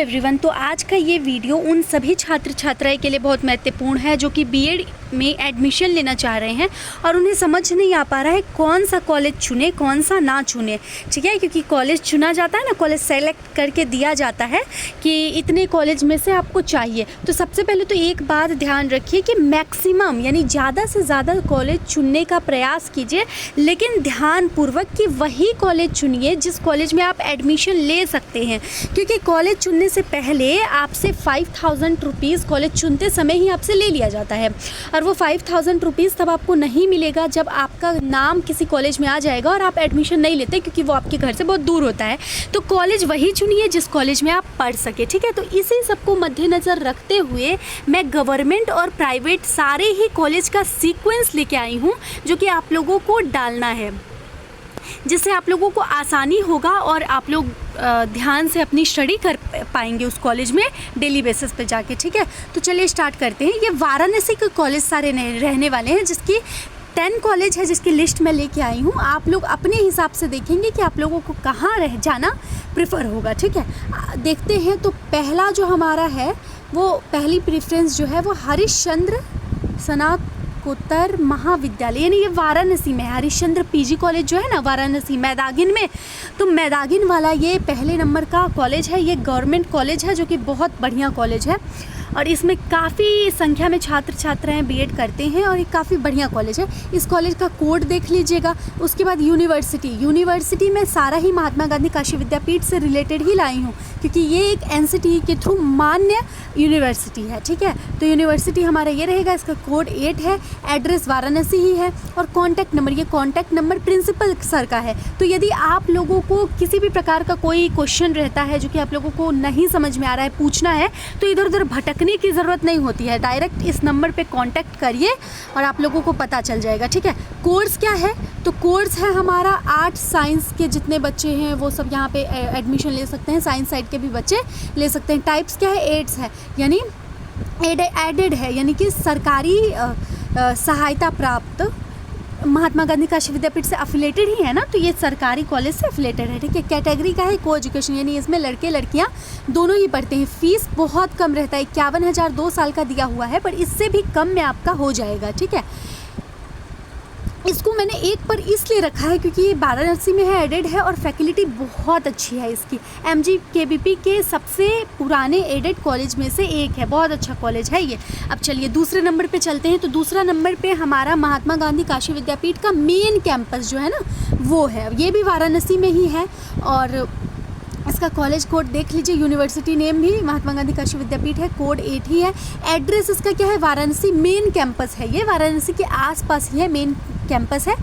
Everyone. तो आज का ये वीडियो उन सभी छात्र छात्राएं के लिए बहुत महत्वपूर्ण है जो कि बीएड में एडमिशन लेना चाह रहे हैं और उन्हें समझ नहीं आ पा रहा है कौन सा कॉलेज चुने कौन सा ना चुने। ठीक है, क्योंकि कॉलेज चुना जाता है ना, कॉलेज सेलेक्ट करके दिया जाता है कि इतने कॉलेज में से आपको चाहिए। तो सबसे पहले तो एक बात ध्यान रखिए कि मैक्सिमम यानी ज़्यादा से ज़्यादा कॉलेज चुनने का प्रयास कीजिए, लेकिन ध्यानपूर्वक कि वही कॉलेज चुनिए जिस कॉलेज में आप एडमिशन ले सकते हैं। क्योंकि कॉलेज चुनने से पहले आपसे 5000 रुपीज़ कॉलेज चुनते समय ही आपसे ले लिया जाता है और वो 5000 रुपीज़ तब आपको नहीं मिलेगा जब आपका नाम किसी कॉलेज में आ जाएगा और आप एडमिशन नहीं लेते, क्योंकि वो आपके घर से बहुत दूर होता है। तो कॉलेज वही चुनिए जिस कॉलेज में आप पढ़ सके। ठीक है, तो इसी सबको मद्देनज़र रखते हुए मैं गवर्नमेंट और प्राइवेट सारे ही कॉलेज का सीक्वेंस लेके आई हूँ जो कि आप लोगों को डालना है, जिससे आप लोगों को आसानी होगा और आप लोग ध्यान से अपनी स्टडी कर पाएंगे उस कॉलेज में डेली बेसिस पे जाके। ठीक है, तो चलिए स्टार्ट करते हैं। ये वाराणसी के कॉलेज सारे रहने वाले हैं, जिसकी 10 कॉलेज है जिसकी लिस्ट मैं लेके आई हूँ। आप लोग अपने हिसाब से देखेंगे कि आप लोगों को कहाँ रह जाना प्रेफर होगा। ठीक है, देखते हैं। तो पहला जो हमारा है वो पहली प्रेफरेंस जो है वो हरिश्चंद्र स्नातकोत्तर महाविद्यालय, यानी ये वाराणसी में है। हरिश्चंद्र पीजी कॉलेज जो है ना वाराणसी मैदागिन में, तो मैदागिन वाला ये पहले नंबर का कॉलेज है। ये गवर्नमेंट कॉलेज है जो कि बहुत बढ़िया कॉलेज है और इसमें काफ़ी संख्या में छात्र छात्राएं बीएड करते हैं और ये काफ़ी बढ़िया कॉलेज है। इस कॉलेज का कोड देख लीजिएगा। उसके बाद यूनिवर्सिटी में सारा ही महात्मा गांधी काशी विद्यापीठ से रिलेटेड ही लाई हूँ, क्योंकि ये एक एनसीटी के थ्रू मान्य यूनिवर्सिटी है। ठीक है, तो यूनिवर्सिटी हमारा ये रहेगा। इसका कोड 8 है। एड्रेस वाराणसी ही है और कॉन्टैक्ट नंबर, ये कॉन्टैक्ट नंबर प्रिंसिपल सर का है। तो यदि आप लोगों को किसी भी प्रकार का कोई क्वेश्चन रहता है जो कि आप लोगों को नहीं समझ में आ रहा है, पूछना है, तो इधर उधर भटकने की ज़रूरत नहीं होती है। डायरेक्ट इस नंबर पे कांटेक्ट करिए और आप लोगों को पता चल जाएगा। ठीक है, कोर्स क्या है? तो कोर्स है हमारा आर्ट्स साइंस के जितने बच्चे हैं वो सब यहाँ पे एडमिशन ले सकते हैं। साइंस साइड के भी बच्चे ले सकते हैं। टाइप्स क्या है? एड्स है, यानी एडेड है, यानी कि सरकारी सहायता प्राप्त महात्मा गांधी काशी विद्यापीठ से अफिलेटेड ही है ना, तो ये सरकारी कॉलेज से अफिलेटेड है। ठीक है, कैटेगरी का है को एजुकेशन, यानी इसमें लड़के लड़कियां दोनों ही पढ़ते हैं। फीस बहुत कम रहता है, 51,000 2 साल का दिया हुआ है, पर इससे भी कम में आपका हो जाएगा। ठीक है, इसको मैंने 1 पर इसलिए रखा है क्योंकि ये वाराणसी में है, एडेड है और फैकल्टी बहुत अच्छी है इसकी। MGKVP के सबसे पुराने एडेड कॉलेज में से एक है, बहुत अच्छा कॉलेज है ये। अब चलिए दूसरे नंबर पे चलते हैं। तो दूसरा नंबर पे हमारा महात्मा गांधी काशी विद्यापीठ का मेन कैंपस जो है ना वो है, ये भी वाराणसी में ही है और इसका कॉलेज कोड देख लीजिए। यूनिवर्सिटी नेम भी महात्मा गांधी काशी विद्यापीठ है, कोड 8 ही है। एड्रेस इसका क्या है? वाराणसी मेन कैंपस है, ये वाराणसी के आसपास ही है, मेन कैंपस है।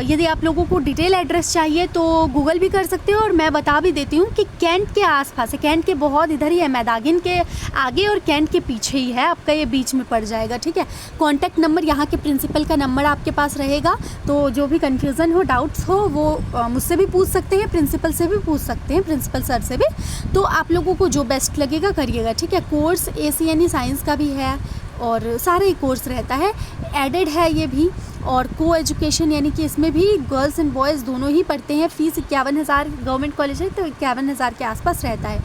यदि आप लोगों को डिटेल एड्रेस चाहिए तो गूगल भी कर सकते हो और मैं बता भी देती हूँ कि कैंट के आसपास है। कैंट के बहुत इधर ही है, मैदागिन के आगे और कैंट के पीछे ही है, आपका ये बीच में पड़ जाएगा। ठीक है, कॉन्टैक्ट नंबर यहाँ के प्रिंसिपल का नंबर आपके पास रहेगा, तो जो भी कन्फ्यूज़न हो, डाउट्स हो, वो मुझसे भी पूछ सकते हैं, प्रिंसिपल से भी पूछ सकते हैं, प्रिंसिपल सर से भी। तो आप लोगों को जो बेस्ट लगेगा करिएगा। ठीक है, कोर्स ACNE साइंस का भी है और सारे ही कोर्स रहता है। एडेड है ये भी और को एजुकेशन, यानी कि इसमें भी गर्ल्स एंड बॉयज़ दोनों ही पढ़ते हैं। फ़ीस 51,000, गवर्नमेंट कॉलेज है तो 51,000 के आसपास रहता है।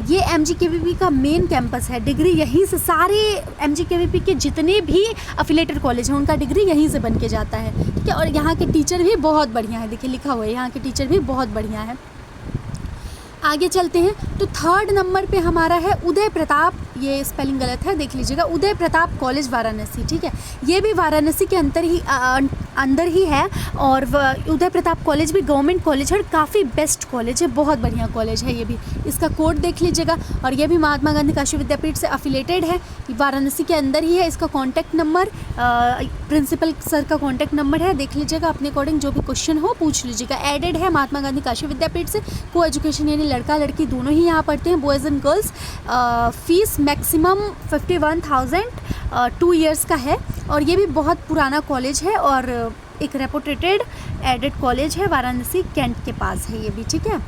ये MGKVP का मेन कैंपस है। डिग्री यहीं से, सारे MGKVP के जितने भी अफिलेटेड कॉलेज हैं उनका डिग्री यहीं से बन के जाता है। ठीक है, और यहाँ के टीचर भी बहुत बढ़िया है, देखिए लिखा हुआ है, यहाँ के टीचर भी बहुत बढ़िया है। आगे चलते हैं। तो 3rd नंबर पे हमारा है उदय प्रताप, ये स्पेलिंग गलत है, देख लीजिएगा, उदय प्रताप कॉलेज वाराणसी। ठीक है, ये भी वाराणसी के अंदर ही है और उदय प्रताप कॉलेज भी गवर्नमेंट कॉलेज है और काफ़ी बेस्ट कॉलेज है, बहुत बढ़िया कॉलेज है ये भी। इसका कोड देख लीजिएगा और ये भी महात्मा गांधी काशी विद्यापीठ से अफिलेटेड है, वाराणसी के अंदर ही है। इसका कॉन्टैक्ट नंबर प्रिंसिपल सर का कॉन्टैक्ट नंबर है, देख लीजिएगा, अपने अकॉर्डिंग जो भी क्वेश्चन हो पूछ लीजिएगा। एडेड है महात्मा गांधी काशी विद्यापीठ से, को एजुकेशन यानी लड़का लड़की दोनों ही यहाँ पढ़ते हैं, boys and girls. Fees maximum 51,000 2 years का है और ये भी बहुत पुराना कॉलेज है और एक रेपुटेटेड एडेड कॉलेज है, वाराणसी कैंट के पास है ये भी। ठीक है,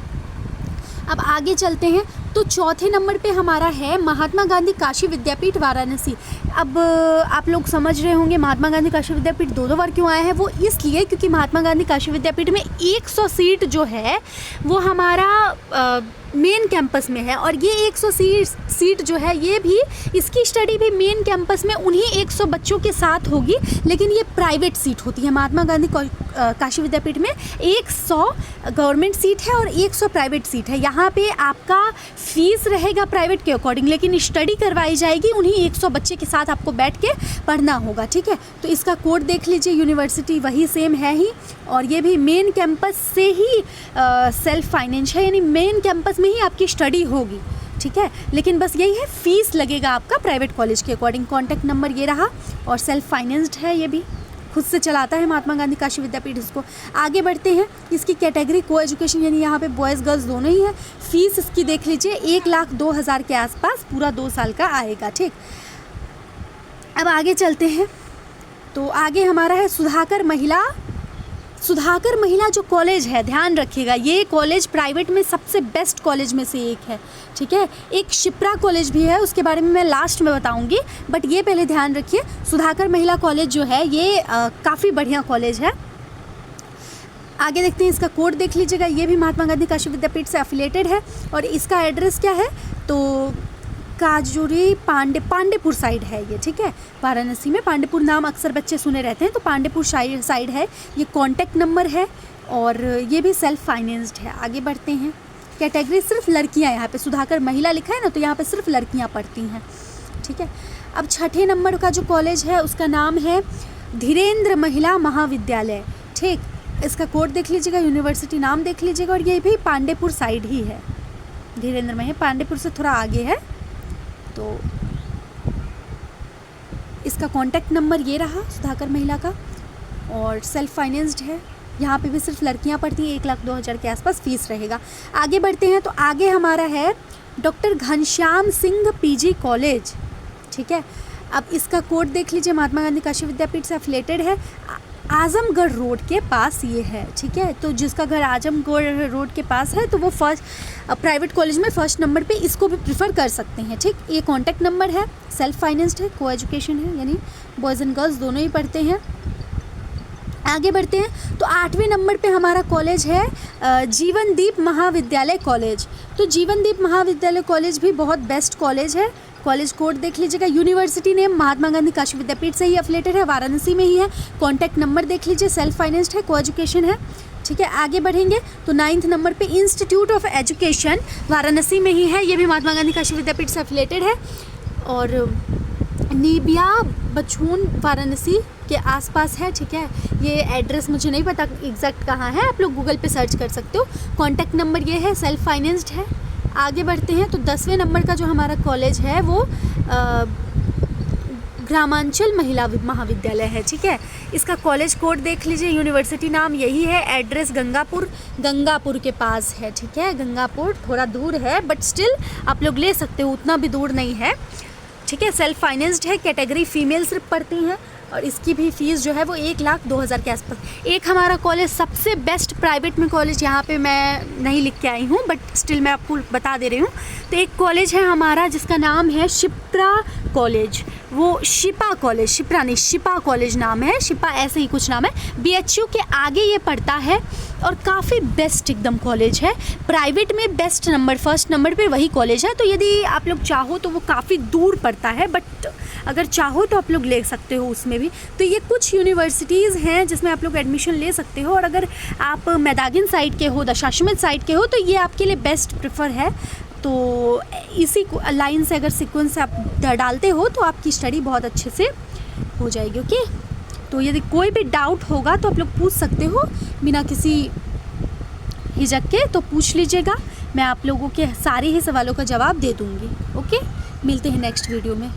अब आगे चलते हैं। तो चौथे नंबर पे हमारा है महात्मा गांधी काशी विद्यापीठ वाराणसी। अब आप लोग समझ रहे होंगे महात्मा गांधी काशी विद्यापीठ दो बार क्यों आया है। वो इसलिए क्योंकि महात्मा गांधी काशी विद्यापीठ में 100 सीट जो है वो हमारा मेन कैंपस में है, और ये 100 सीट जो है ये भी, इसकी स्टडी भी मेन कैंपस में उन्हीं 100 बच्चों के साथ होगी, लेकिन ये प्राइवेट सीट होती है। महात्मा गांधी काशी विद्यापीठ में 100 गवर्नमेंट सीट है और 100 प्राइवेट सीट है। यहाँ पे आपका फीस रहेगा प्राइवेट के अकॉर्डिंग, लेकिन स्टडी करवाई जाएगी उन्हीं 100 बच्चे के साथ, आपको बैठ के पढ़ना होगा, ठीक है। तो इसका कोड देख लीजिए, यूनिवर्सिटी वही सेम है ही, और ये भी मेन कैंपस से ही सेल्फ फाइनेंस है, यानी मेन कैंपस में ही आपकी स्टडी होगी, ठीक है। लेकिन बस यही है, फीस लगेगा आपका प्राइवेट कॉलेज के अकॉर्डिंग। कॉन्टैक्ट नंबर ये रहा, और सेल्फ फाइनेंस्ड है, ये भी खुद से चलाता है महात्मा गांधी काशी विद्यापीठ इसको। आगे बढ़ते हैं, इसकी कैटेगरी को एजुकेशन, यानी यहाँ पे बॉयज़ गर्ल्स दोनों ही है। फीस इसकी देख लीजिए 1,02,000 के आसपास, पूरा 2 साल का आएगा, ठीक। अब आगे चलते हैं, तो आगे हमारा है सुधाकर महिला जो कॉलेज है, ध्यान रखिएगा, ये कॉलेज प्राइवेट में सबसे बेस्ट कॉलेज में से एक है, ठीक है। एक शिप्रा कॉलेज भी है, उसके बारे में मैं लास्ट में बताऊंगी, बट ये पहले ध्यान रखिए। सुधाकर महिला कॉलेज जो है ये काफ़ी बढ़िया कॉलेज है। आगे देखते हैं, इसका कोड देख लीजिएगा, ये भी महात्मा गांधी काशी विद्यापीठ से एफिलेटेड है, और इसका एड्रेस क्या है, तो काजूरी पांडेपुर साइड है ये, ठीक है। वाराणसी में पांडेपुर नाम अक्सर बच्चे सुने रहते हैं, तो पांडेपुर साइड है। ये कॉन्टैक्ट नंबर है, और ये भी सेल्फ फाइनेंस्ड है। आगे बढ़ते हैं, कैटेगरी सिर्फ लड़कियां, यहाँ पे सुधाकर महिला लिखा है ना, तो यहाँ पे सिर्फ लड़कियां पढ़ती हैं, ठीक है। अब छठे नंबर का जो कॉलेज है उसका नाम है धीरेन्द्र महिला महाविद्यालय, ठीक। इसका कोड देख लीजिएगा, यूनिवर्सिटी नाम देख लीजिएगा, और ये भी पांडेपुर साइड ही है। धीरेन्द्र महिला पांडेपुर से थोड़ा आगे है। तो इसका कॉन्टैक्ट नंबर ये रहा सुधाकर महिला का, और सेल्फ फाइनेंस्ड है। यहाँ पे भी सिर्फ लड़कियाँ पढ़ती हैं, 1,02,000 के आसपास फीस रहेगा। आगे बढ़ते हैं, तो आगे हमारा है doctor Ghanshyam Singh PG college, ठीक है। अब इसका कोड देख लीजिए, महात्मा गांधी काशी विद्यापीठ से एफिलेटेड है, आजमगढ़ रोड के पास ये है, ठीक है। तो जिसका घर आजमगढ़ रोड के पास है, तो वो प्राइवेट कॉलेज में फर्स्ट नंबर पे इसको भी प्रीफर कर सकते हैं, ठीक। ये कॉन्टैक्ट नंबर है, सेल्फ फाइनेंस्ड है, को एजुकेशन है, यानी बॉयज़ एंड गर्ल्स दोनों ही पढ़ते हैं। आगे बढ़ते हैं, तो 8वें नंबर पे हमारा कॉलेज है जीवनदीप महाविद्यालय कॉलेज। तो जीवनदीप महाविद्यालय कॉलेज भी बहुत बेस्ट कॉलेज है। कॉलेज कोड देख लीजिएगा, यूनिवर्सिटी नेम महात्मा गांधी काशी विद्यापीठ से ही एफिलेटेड है, वाराणसी में ही है। कॉन्टैक्ट नंबर देख लीजिए, सेल्फ फाइनेंस्ड है, को एजुकेशन है, ठीक है। आगे बढ़ेंगे, तो 9th नंबर पे इंस्टीट्यूट ऑफ एजुकेशन वाराणसी में ही है, ये भी महात्मा गांधी काशी विद्यापीठ से एफिलेटेड है, और नीबिया बछून वाराणसी के आसपास है, ठीक है। ये एड्रेस मुझे नहीं पता एग्जैक्ट कहाँ है, आप लोग गूगल पे सर्च कर सकते हो। कॉन्टैक्ट नंबर ये है, सेल्फ फाइनेंस्ड है। आगे बढ़ते हैं, तो 10वें नंबर का जो हमारा कॉलेज है वो ग्रामांचल महिला महाविद्यालय है, ठीक है। इसका कॉलेज कोड देख लीजिए, यूनिवर्सिटी नाम यही है, एड्रेस गंगापुर के पास है, ठीक है। गंगापुर थोड़ा दूर है, बट स्टिल आप लोग ले सकते हो, उतना भी दूर नहीं है, ठीक है। सेल्फ फाइनेंस्ड है, कैटेगरी फीमेल सिर्फ पढ़ती हैं, और इसकी भी फ़ीस जो है वो 1,02,000 के आसपास। एक हमारा कॉलेज सबसे बेस्ट प्राइवेट में कॉलेज, यहाँ पे मैं नहीं लिख के आई हूँ, बट स्टिल मैं आपको बता दे रही हूँ। तो एक कॉलेज है हमारा जिसका नाम है शिप्रा कॉलेज, वो शिपा कॉलेज, शिप्रा नहीं शिपा कॉलेज नाम है, शिपा ऐसे ही कुछ नाम है। BHU के आगे ये पड़ता है, और काफ़ी बेस्ट एकदम कॉलेज है, प्राइवेट में बेस्ट नंबर, फर्स्ट नंबर पे वही कॉलेज है। तो यदि आप लोग चाहो तो वो काफ़ी दूर पड़ता है, बट अगर चाहो तो आप लोग ले सकते हो उसमें भी। तो ये कुछ यूनिवर्सिटीज़ हैं जिसमें आप लोग एडमिशन ले सकते हो, और अगर आप मैदागिन साइड के हो, दशाश्वमेध साइड के हो, तो ये आपके लिए बेस्ट प्रेफर है। तो इसी लाइन से अगर सीक्वेंस से आप डालते हो तो आपकी स्टडी बहुत अच्छे से हो जाएगी, ओके। तो यदि कोई भी डाउट होगा तो आप लोग पूछ सकते हो बिना किसी हिचक के, तो पूछ लीजिएगा, मैं आप लोगों के सारे ही सवालों का जवाब दे दूँगी, ओके। मिलते हैं नेक्स्ट वीडियो में।